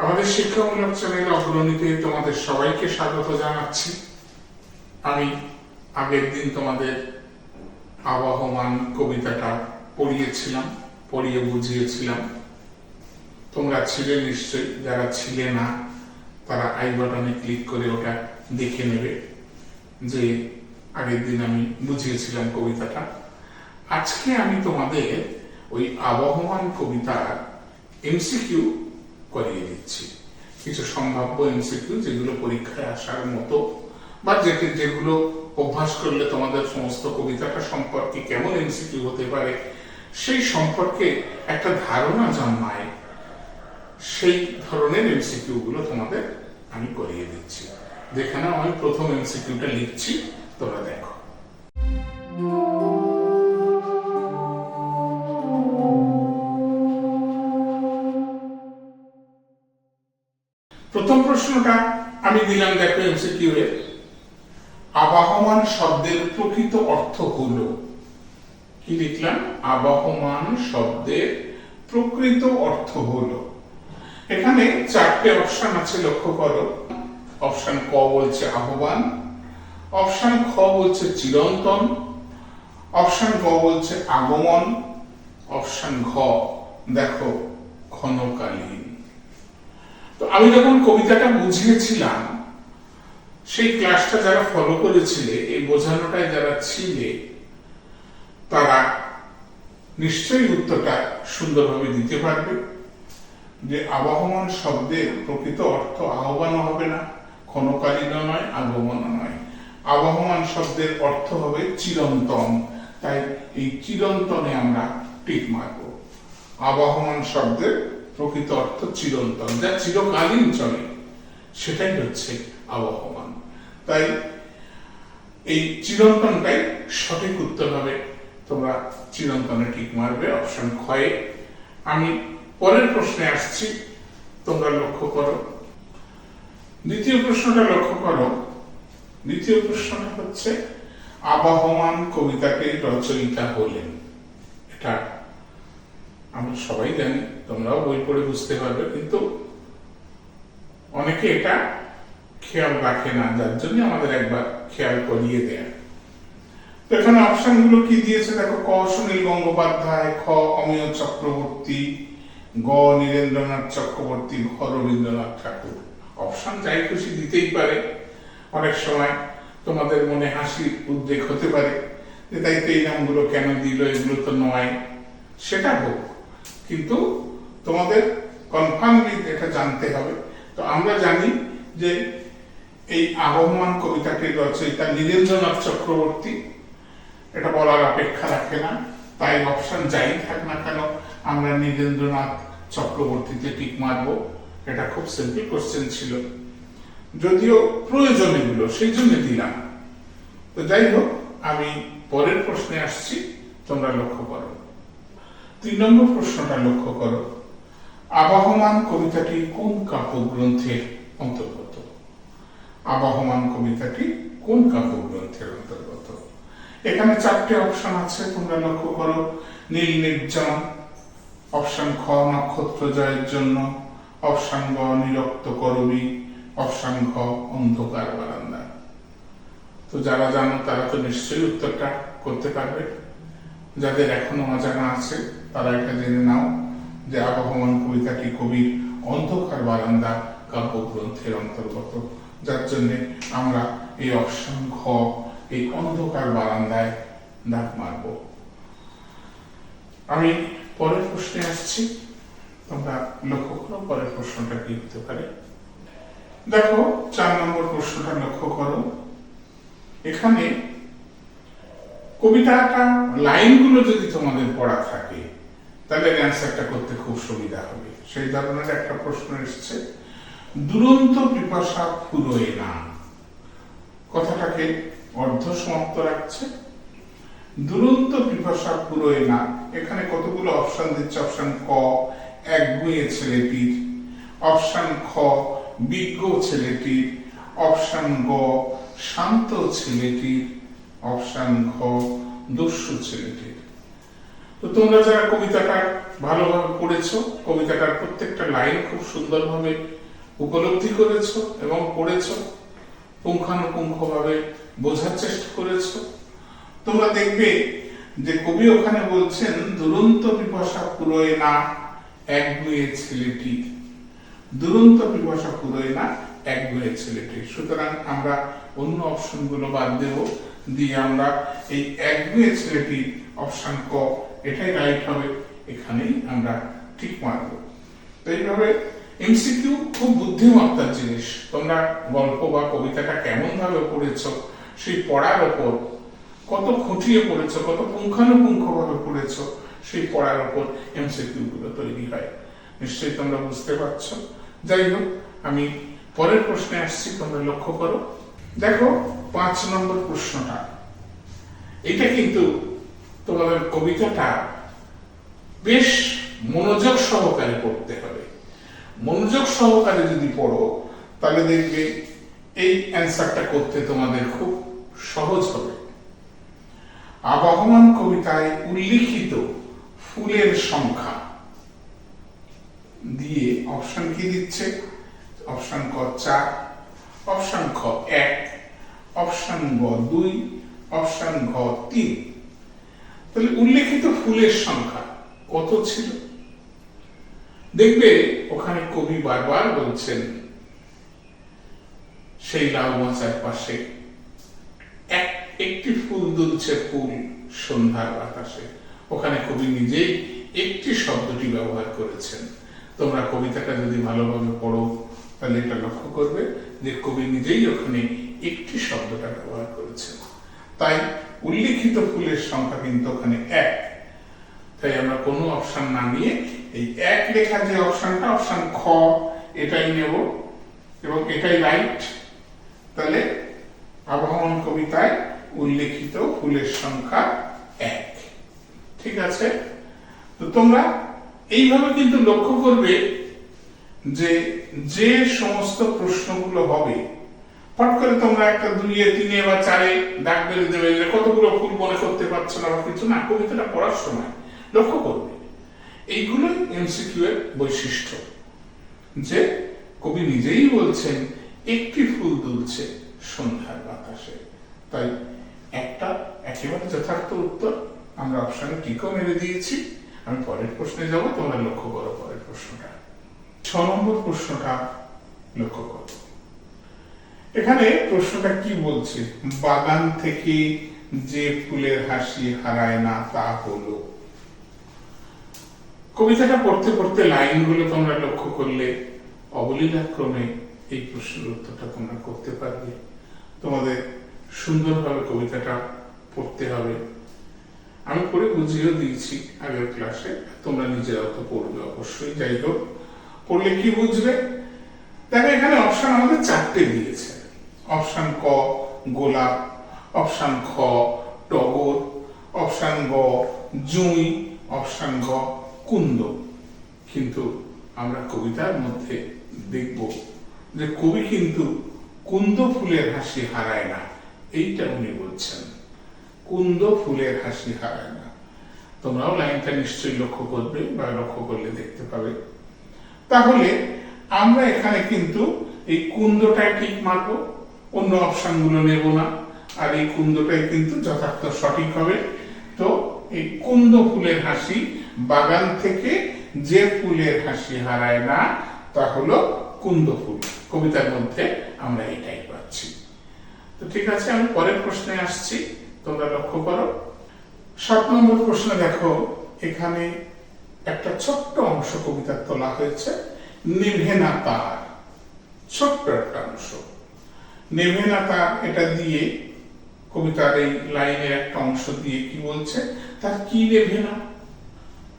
আমাদের শিক্ষামূলক চ্যানেল অগ্রণীতে তোমাদের সবাইকে স্বাগত জানাচ্ছি। আমি আগের দিন তোমাদের আবহমান কবিতাটা পড়িয়ে বুঝিয়েছিলাম। তোমরা ছিলে নিশ্চয়ই, যারা ছিলে না তারা আই বাটনে ক্লিক করে ওটা দেখে নেবে যে আগের দিন আমি বুঝিয়েছিলাম কবিতাটা। আজকে আমি তোমাদের ওই আবহমান কবিতার এমসিকিউ করিয়ে দিচ্ছি। কিছু সম্ভাব্য এমসিকিউ যেগুলো পরীক্ষায় আসার মতো বা যেগুলো অভ্যাস করলে তোমাদের সমস্ত কবিতাটা সম্পর্কে কেমন এমসিকিউ হতে পারে সেই সম্পর্কে একটা ধারণা জন্মায়, সেই ধরনের এমসিকিউ গুলো তোমাদের আমি করিয়ে দিচ্ছি। যেখানে আমি প্রথম এমসিকিউটা লিখছি, তোমরা দেখো। প্রথম প্রশ্নটা আমি দিলাম, দেখো এমসিকিউ এর, আবহমান শব্দের প্রকৃত অর্থ হলো। কি লিখলাম? আবহমান শব্দের প্রকৃত অর্থ হলো। এখানে চারটে অপশন আছে, লক্ষ্য করো। অপশন ক বলছে আহ্বান, অপশন খ বলছে চিরন্তন, অপশন গ বলছে আগমন, অপশন ঘ দেখো ক্ষণকালীন। তো আমি যখন কবিতাটা বুঝিয়েছিলাম, সেই ক্লাসটা যারা ফলো করেছিলে, এই বোঝানোটায় যারা ছিলে, তারা নিশ্চয়ই উত্তরটা সুন্দরভাবে দিতে পারবে যে আবহমান শব্দের প্রকৃত অর্থ আহ্বানও হবে না, ক্ষণকালীনও নয়, আগমনও নয়। আবহমান শব্দের অর্থ হবে চিরন্তন, তাই এই চিরন্তনে আমরা টিক মারব। আবহমান শব্দের প্রকৃত অর্থ চিরন্তন, যা চিরকালীন চলে, সেটাই হচ্ছে আবহমান। তাই এই চিরন্তনটাই সঠিক উত্তর হবে। তোমরা চিরন্তনে ঠিক মারবে অপশন খয়ে। আমি পরের প্রশ্নে আসছি, তোমরা লক্ষ্য করো। দ্বিতীয় প্রশ্নটা লক্ষ্য করো। দ্বিতীয় প্রশ্নটা হচ্ছে আবহমান কবিতাকে রচয়িতা হলেন। এটা আমরা সবাই জানি, তোমরাও বই পড়ে বুঝতে পারবে, কিন্তু অনেকে এটা খেয়াল রাখে না, যার জন্য আমাদের একবার খেয়াল করিয়ে দেয়া। তো এখানে অপশন গুলো কি দিয়েছে দেখো। ক সুনীল গঙ্গোপাধ্যায়, খ অমিয় চক্রবর্তী, গ নীরেন্দ্রনাথ চক্রবর্তী, ঘ রবীন্দ্রনাথ ঠাকুর। অপশন যাই খুশি দিতেই পারে। অনেক সময় তোমাদের মনে হাসির উদ্রেক হতে পারে যে তাই তো এই নামগুলো কেন দিল, এগুলো তো নয়। সেটা হোক, কিন্তু তোমাদের কনফার্মলি এটা জানতে হবে। তো আমরা জানি যে এই আবহমান কবিতাটির রচয়িতা নীরেন্দ্রনাথ চক্রবর্তী, এটা বলার অপেক্ষা রাখে না। তাই অপশন যাই থাক না কেন, আমরা নীরেন্দ্রনাথ চক্রবর্তীতে টিক মারবো। এটা খুব সিম্পল কোশ্চেন ছিল, যদিও প্রয়োজন এগুলো, সেই জন্য দিলাম। তো যাই হোক, আমি পরের প্রশ্নে আসছি, তোমরা লক্ষ্য করো। 3 নম্বর প্রশ্নটা লক্ষ্য করো। আবহমান কবিতাটি কোন কাব্যগ্রন্থের অন্তর্গত? আবহমান কবিতাটি কোন কাব্যগ্রন্থের অন্তর্গত? এখানে 4টে অপশন আছে, তোমরা লক্ষ্য করো। নীল নির্জন, অপশন খ নক্ষত্র জয়ের জন্য, অপশন গ নিরক্ত করবী, অপশন ঘ অন্ধকার বারান্দা। তো যারা জানো তারা তো নিশ্চয়ই উত্তরটা করতে পারবে। যাদের এখনো অজানা আছে তারা এটা জেনে নাও যে আবহমান কবিতাটি কবির অন্ধকার বারান্দা কাব্যগ্রন্থের অন্তর্গত, যার জন্য আমরা এই অপশন ঘ, এই অন্ধকার বারান্দায় দাগ মারব। আমি পরের প্রশ্নে আসছি, তোমরা লক্ষ্য করো পরের প্রশ্নটা কি হতে পারে। দেখো 4 নম্বর প্রশ্নটা লক্ষ্য করো। এখানে কবিতাটা লাইনগুলো যদি তোমাদের পড়া থাকে, তাহলে অ্যান্সারটা করতে খুব সুবিধা হবে। সেই ধরনের একটা প্রশ্ন এসছে, দুরন্ত পিপাসা ফুরোয় না। কথাটাকে অর্ধ সমাপ্ত রাখছে। দুরন্ত পিপাসা ফুরোয় না, এখানে কতগুলো অপশন দিচ্ছে। অপশন ক একগুঁয়ে ছেলেটির, অপশন খ বিজ্ঞ ছেলেটির, অপশন গ শান্ত ছেলেটির, অপশন ঘ দস্যু ছেলেটির। তো তোমরা যারা কবিতাটা ভালোভাবে পড়েছো, কবিতাটার প্রত্যেকটা লাইন খুব সুন্দরভাবে উপলব্ধি করেছো এবং পড়েছো, পুঙ্খানুপুঙ্খভাবে বোঝার চেষ্টা করেছো। তোমরা দেখবে যে কবি ওখানে বলছেন, দুরন্ত পিপাসা পুরোয় না একগুঁয়ে ছেলেটি, দুরন্ত পিপাসা পুরোয় না একগুঁয়ে ছেলেটি। সুতরাং আমরা অন্য অপশনগুলো বাদ দেব, দিয়ে আমরা এই একগুঁয়ে ছেলেটি অপশন ক এটাই রাইট হবে, এখানেই আমরা ঠিক মারব। তো এইভাবে এমসিকিউ খুব বুদ্ধিমত্তার জিনিস। তোমরা গল্প বা কবিতাটা কেমন ভাবে পড়েছো, সেই পড়ার ওপর কত খুঁটিয়ে পড়েছো, কত পুঙ্খানুপুঙ্খ ভাবে পড়েছো, সেই পড়ার ওপর এমসিকিউ গুলো তৈরি হয়। নিশ্চয়ই তোমরা বুঝতে পারছো। যাই হোক, আমি পরের প্রশ্নে আসছি, তোমরা লক্ষ্য করো। দেখো 5 নম্বর প্রশ্নটা, এটা কিন্তু তোমাদের কবিতাটা বেশ মনোযোগ সহকারে পড়তে হবে। মনোযোগ সহকারে যদি পড়ো তাহলে দেখবে এই অ্যান্সারটা করতে তোমাদের খুব সহজ হবে। আবহমান কবিতায় উল্লিখিত ফুলের সংখ্যা দিয়ে অপশন কি দিচ্ছে? অপশন ক 4, অপশন খ 1, অপশন গ 2, অপশন ঘ 3। তাহলে উল্লেখিত ফুলের সংখ্যা কত ছিল? দেখবে ওখানে কবি বারবার বলছেন, সেই লাউ মাচার পাশে একটি ফুল দুলছে ফুল সন্ধ্যার বাতাসে। ওখানে কবি নিজেই একটি শব্দটি ব্যবহার করেছেন। তোমরা কবিতাটা যদি ভালোভাবে পড়ো তাহলে এটা লক্ষ্য করবে যে কবি নিজেই ওখানে একটি শব্দটা ব্যবহার করেছেন। তাই উল্লিখিত ফুলের সংখ্যা কিন্তু ওখানে 1। তাই আমরা কোনো অপশন না নিয়ে এই 1 লেখা যে অপশনটা, অপশন খ এটাই নেব এবং এটাই রাইট। তাহলে আবহমান কবিতায় উল্লেখিত ফুলের সংখ্যা 1। ঠিক আছে? তো তোমরা এইভাবে কিন্তু লক্ষ্য করবে যে যে সমস্ত প্রশ্নগুলো হবে, ফট করে তোমরা একটা 2, 3 বা 4 দাগ বেঁধে দেবে যে কতগুলো ফুল মনে করতে পারছো না বা কিছু না। কবিতাটা পড়ার সময় লক্ষ্য করবে, এইগুলোই এমসিকিউ এর বৈশিষ্ট্য, যে কবি নিজেই বলছেন একটি ফুল দুলছে সন্ধ্যার বাতাসে। তাই একটা একেবারে যথার্থ উত্তর আমরা অপশনে টিকও মেরে দিয়েছি। আমি পরের প্রশ্নে যাব, তোমরা লক্ষ্য করো পরের প্রশ্নটা। 6 নম্বর প্রশ্নটা লক্ষ্য করো। এখানে প্রশ্নটা কি বলছে? বাগান থেকে যে ফুলের হাসি হারায় না তা হলো। কবিতাটা পড়তে পড়তে লাইনগুলো তোমরা লক্ষ্য করলে অবলীলাক্রমে এই প্রশ্নের উত্তরটা তোমরা করতে পারবে। তোমাদের সুন্দরভাবে কবিতাটা পড়তে হবে। আমি পড়ে বুঝিয়েও দিয়েছি আগের ক্লাসে, তোমরা নিজেরাও তো পড়বে অবশ্যই। যাই হোক, পড়লে কি বুঝবে? দেখো এখানে অপশন আমাদের 4টে দিয়েছে। অপশন ক গোলাপ, অপশন খ টগর, অপশন গ জুঁই, অপশন ঘ কুন্দ। কিন্তু আমরা কবিতার মধ্যে দেখব যে কবি কিন্তু কুন্দ ফুলের হাসি হারায় না, এইটা উনি বলছেন। কুন্দ ফুলের হাসি হারায় না। তোমরাও লাইনটা নিশ্চয়ই লক্ষ্য করবে বা লক্ষ্য করলে দেখতে পাবে। তাহলে আমরা এখানে কিন্তু এই কুন্দটাই ঠিক মারবো, অন্য অপশনগুলো নেব না। আর এই কুন্দটাই কিন্তু যথার্থ সঠিক হবে। তো এই কুন্দ ফুলের হাসি, বাগান থেকে যে ফুলের হাসি হারায় না তা হলো কুন্দ ফুল। কবিতার মধ্যে আমরা এটাই পাচ্ছি। তো ঠিক আছে, আমি পরের প্রশ্নে আসছি, তোমরা লক্ষ্য করো। 7 নম্বর প্রশ্ন দেখো, এখানে একটা ছোট্ট অংশ কবিতার তোলা হয়েছে, নেভে না তার। ছোট্ট একটা অংশ নেভে না তার, এটা দিয়ে কবিতার এই লাইনের একটা অংশ দিয়ে কি বলছে? তার কি নেভে না?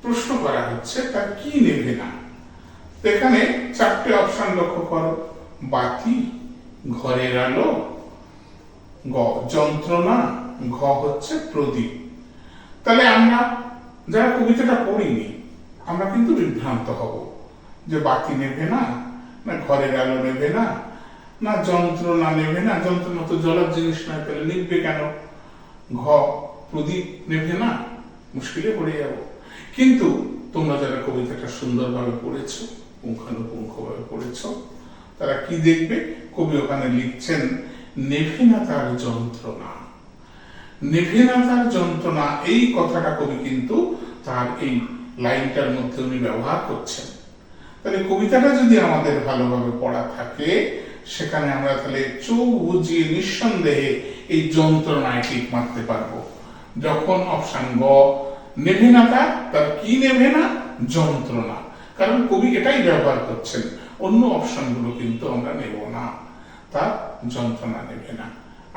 প্রশ্ন করা হচ্ছে তার কি নেভে না। এখানে 4টে অপশন লক্ষ্য করো। বাতি, ঘরের আলো, গ যন্ত্রণা, ঘ হচ্ছে প্রদীপ। তাহলে আমরা যারা কবিতাটা পড়িনি আমরা কিন্তু বিভ্রান্ত হব যে বাতি নেবে না, না ঘরের আলো নেবে না, না যন্ত্রণা নেবে না। যন্ত্রণা তো জ্বলার জিনিস নয়, তাহলে নিভবে কেন? ঘ প্রদীপ নেবে না, মুশকিলে পড়ে যাব। কিন্তু তোমরা যারা কবিতাটা সুন্দরভাবে পড়েছো, পুঙ্খানুপুঙ্খভাবে পড়েছো, তারা কি দেখবে, কবি ওখানে লিখছেন নেভে না তার যন্ত্রণা। নেভে না তার যন্ত্রণা, এই কথাটা কবি কিন্তু তার এই লাইনটার মধ্যে উনি ব্যবহার করছেন। তাহলে কবিতাটা যদি আমাদের ভালোভাবে পড়া থাকে, সেখানে আমরা তাহলে চোখ বুজিয়ে নিঃসন্দেহে এই যন্ত্রণায় টিক মারতে পারবো। যখন অপশন গ নেভে না তার কি নেভে না, যন্ত্রণা, কারণ কবি এটাই ব্যবহার করছেন, অন্য অপশনগুলো কিন্তু আমরা নেব না, তার যন্ত্রণা নেভে না।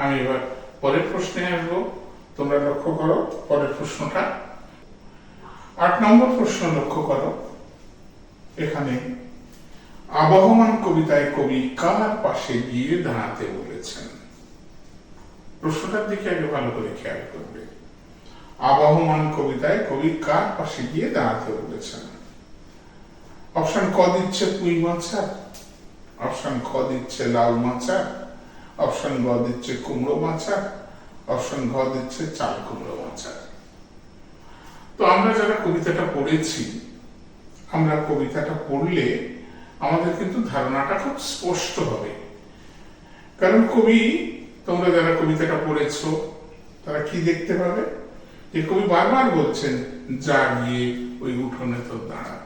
আমি এবার পরের প্রশ্নে আসবো, তোমরা লক্ষ্য করো পরের প্রশ্নটা। 8 নম্বর প্রশ্ন লক্ষ্য করো, এখানে আবহমান কবিতায় কবি কার পাশে গিয়ে দাঁড়াতে বলেছেন। প্রশ্নটার দিকে আগে ভালো করে খেয়াল করবে। আবহমান কবিতায় কবি কার পাশে গিয়ে দাঁড়াতে বলেছেন। অপশন ক দিচ্ছে পুঁই মাছা, অপশন খ দিচ্ছে লাউ মাছা, অপশন গ দিচ্ছে কুমড়ো মাছা, অপশন ঘ দিচ্ছে চাল কুমড়ো মাছা। তো আমরা যারা কবিতাটা পড়েছি, আমরা কবিতাটা পড়লে আমাদের কিন্তু ধারণাটা খুব স্পষ্ট হবে। কারণ কবি, তোমরা যারা কবিতাটা পড়েছো তারা কি দেখতে পাবে, যে কবি বারবার বলছেন যা গিয়ে ওই উঠোনে তোর দাঁড়া,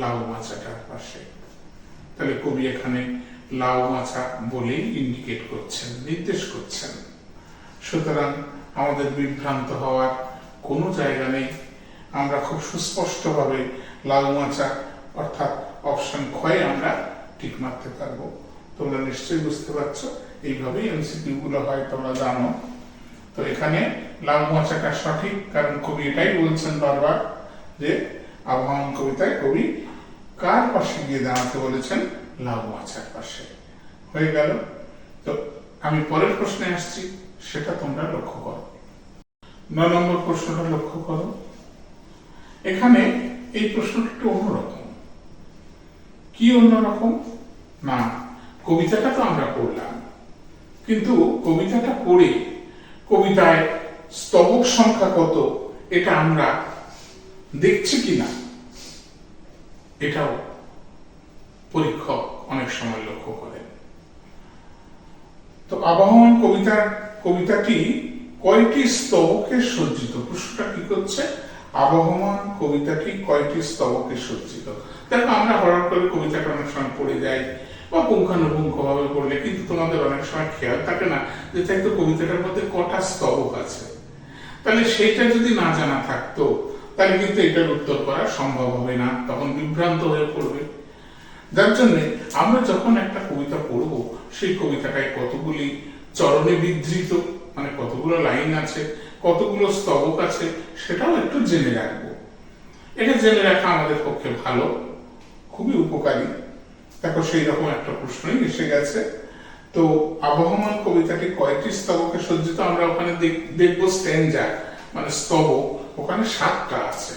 লাউ মাছাটার পাশে। তাহলে কবি এখানে লাউ মাছা বলেই ইন্ডিকেট করছেন, নির্দেশ করছেন। সুতরাং আমাদের বিভ্রান্ত হওয়ার কোনো জায়গা নেই, আমরা খুব সুস্পষ্টভাবে লাউ মাছা অর্থাৎ অপশন ক্ষয়ে আমরা টিক মারতে পারবো। তোমরা নিশ্চয়ই বুঝতে পারছো, এইভাবেই এমসিকিউ গুলো হয়, তোমরা জানো। তো এখানে লাউ মাছাটা সঠিক, কারণ কবি এটাই বলছেন বারবার যে আবহমান কবিতায় কবি কার পাশে গিয়ে দাঁড়াতে বলেছেন, লাউ মাছার পাশে। হয়ে গেল। তো আমি পরের প্রশ্নে আসছি, সেটা তোমরা লক্ষ্য করো। 9 নম্বর প্রশ্নটা লক্ষ্য করো। এখানে এই প্রশ্নটা একটু অন্যরকম। কি অন্যরকম? না, কবিতাটা তো আমরা পড়লাম, কিন্তু কবিতাটা পড়ে কবিতায় স্তবক সংখ্যা কত এটা আমরা দেখছি কিনা, এটাও পরীক্ষক অনেক সময় লক্ষ্য করেন। তো আবহমান কবিতাটি কয়টি স্তবকে সজ্জিত? প্রশ্নটা কি করছে, আবহমান কবিতাটি কয়টি স্তবকে সজ্জিত? দেখো, আমরা হঠাৎ করে কবিতাটা অনেক সময় পড়ে যাই বা পুঙ্খানুপুঙ্খ ভাবে পড়লে কিন্তু তোমাদের অনেক সময় খেয়াল থাকে না যে তাই তো কবিতাটার মধ্যে কটা স্তবক আছে। তাহলে সেইটা যদি না জানা থাকতো, তাহলে কিন্তু এটার উত্তর করা সম্ভব হবে না, তখন বিভ্রান্ত হয়ে পড়বে। যার জন্য আমরা যখন একটা কবিতা পড়বো, সেই কবিতাটায় কতগুলি চরণে বিধৃত, মানে কতগুলো লাইন আছে, কতগুলো স্তবক আছে, সেটাও একটু জেনে রাখবো। এটা জেনে রাখা আমাদের পক্ষে ভালো, খুবই উপকারী। দেখো, সেই রকম একটা প্রশ্নই এসে গেছে। তো আবহমান কবিতাটি কয়টি স্তবকে সজ্জিত? আমরা ওখানে দেখবো স্ট্যাঞ্জা মানে স্তবক, ওখানে 7টা আছে।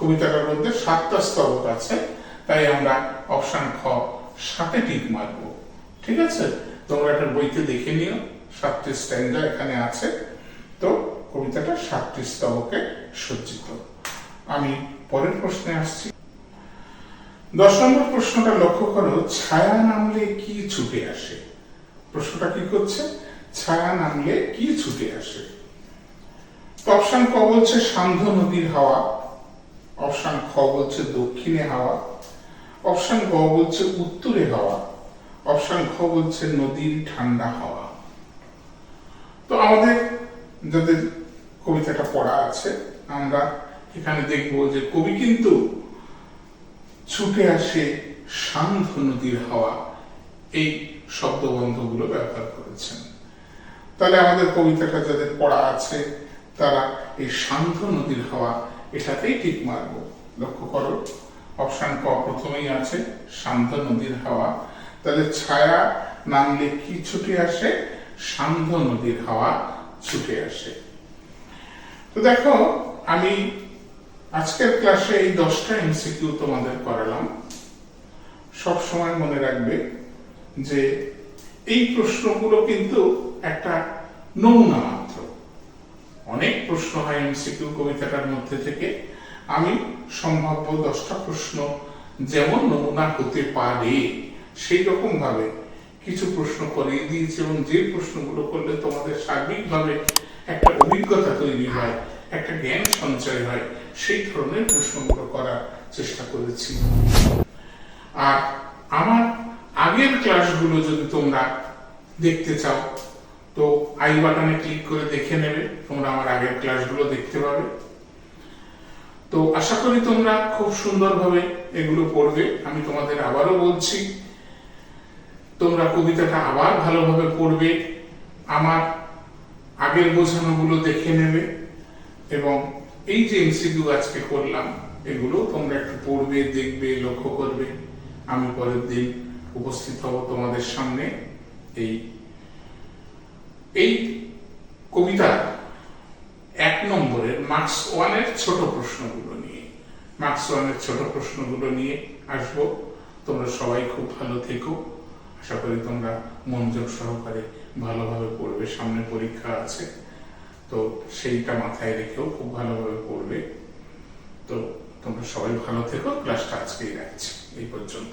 কবিতাটার মধ্যে 7টা স্তবক আছে, তাই আমরা অপশন খ 7-এ টিক মারবো। ঠিক আছে, তোমরা একটা বইতে দেখে নিও, 7টি স্ট্যাঞ্জা এখানে আছে। তো কবিতাটা 7টি স্তবকে সজ্জিত। আমি পরের প্রশ্নে আসছি। 10 নম্বর প্রশ্নটা লক্ষ্য করো, ছায়া নামলে কি ছুটে আসে? প্রশ্নটা কি করছে, ছায়া নামলে কি ছুটে আসে? অপশন ক বলছে সান্ধ্য নদীর হাওয়া, অপশন খ বলছে দক্ষিণে হাওয়া, অপশন গ বলছে উত্তরে হাওয়া, অপশন খ বলছে নদীর ঠান্ডা হাওয়া। তো আমাদের যাদের কবিতাটা পড়া আছে, আমরা এখানে দেখবো যে কবি কিন্তু ছুটে আসে সান্ধ্য নদীর হাওয়া, এই শব্দবন্ধগুলো ব্যবহার করেছেন। তাহলে আমাদের কবিতাটা যাদের পড়া আছে, তারা এই সান্ধ্য নদীর হাওয়া এটাতেই ঠিক মারবো। লক্ষ্য করো, অপশন ক প্রথমেই আছে সান্ধ্য নদীর হাওয়া। তাহলে ছায়া নামলে কি ছুটে আসে? সান্ধ্য নদীর হাওয়া ছুটে আসে। তো দেখো, আমি আজকের ক্লাসে এই 10টা এমসিকিউ তোমাদের করালাম। সব সময় মনে রাখবে যে এই প্রশ্নগুলো কিন্তু একটা নমুনা মাত্র। অনেক প্রশ্ন হয় এমসিকিউ কবিতাটার মধ্যে থেকে, আমি সম্ভাব্য 10টা প্রশ্ন যেমন নমুনা হতে পারে সেই রকম ভাবে কিছু প্রশ্ন করিয়ে দিয়েছি, এবং যে প্রশ্নগুলো করলে তোমাদের সার্বিকভাবে একটা অভিজ্ঞতা তৈরি হয়, একটা জ্ঞান সঞ্চয় হয়, সেই ধরনের প্রশ্নগুলো করার চেষ্টা করেছি। আর আমার আগের ক্লাসগুলো যদি তোমরা দেখতে চাও তো আই বাটনে ক্লিক করে দেখে নেবে, তোমরা আমার আগের ক্লাসগুলো দেখতে পাবে। তো আশা করি তোমরা খুব সুন্দরভাবে এগুলো পড়বে। আমি তোমাদের আবারও বলছি, তোমরা কবিতাটা আবার ভালোভাবে পড়বে, আমার আগের বোঝানোগুলো দেখে নেবে, এবং এই যে এমসিকিউ আজকে করলাম এগুলো তোমরা একটু পড়বে, দেখবে, লক্ষ্য করবে। আমি পরের দিন উপস্থিত হব তোমাদের সামনে এই কবিতার 1 নম্বরের মার্কস 1-এর ছোট প্রশ্নগুলো নিয়ে আসবো। তোমরা সবাই খুব ভালো থেকো। আশা করি তোমরা মনোযোগ সহকারে ভালোভাবে পড়বে, সামনে পরীক্ষা আছে, তো সেইটা মাথায় রেখেও খুব ভালোভাবে পড়বে। তো তোমরা সবাই ভালো থেকো। ক্লাসটা আজকেই রাখছি এই পর্যন্ত।